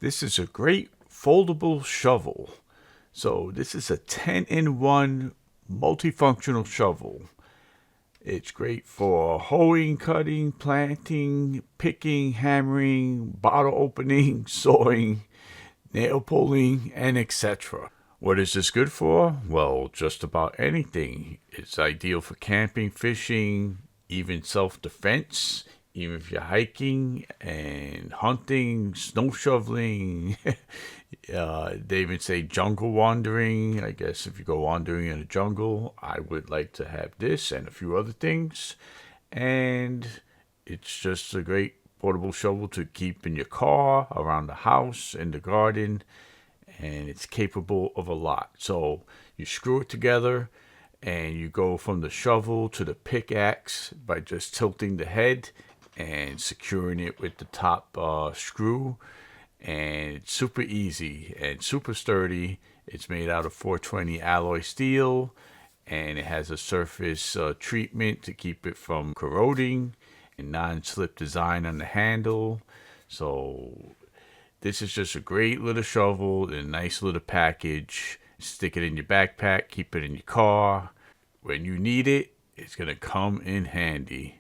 This is a great foldable shovel. So this is a 10-in-1 multifunctional shovel. It's great for hoeing, cutting, planting, picking, hammering, bottle opening, sawing, nail pulling, and etc. What is this good for? Well, just about anything. It's ideal for camping, fishing, even self-defense, even if you're hiking and hunting, snow shoveling. They even say jungle wandering. I guess if you go wandering in the jungle, I would like to have this and a few other things. And it's just a great portable shovel to keep in your car, around the house, in the garden, and it's capable of a lot. So you screw it together and you go from the shovel to the pickaxe by just tilting the head and securing it with the top screw. And it's super easy and super sturdy. It's made out of 420 alloy steel, and it has a surface treatment to keep it from corroding, and non-slip design on the handle. So this is just a great little shovel and a nice little package. Stick it in your backpack, keep it in your car. When you need it, it's going to come in handy.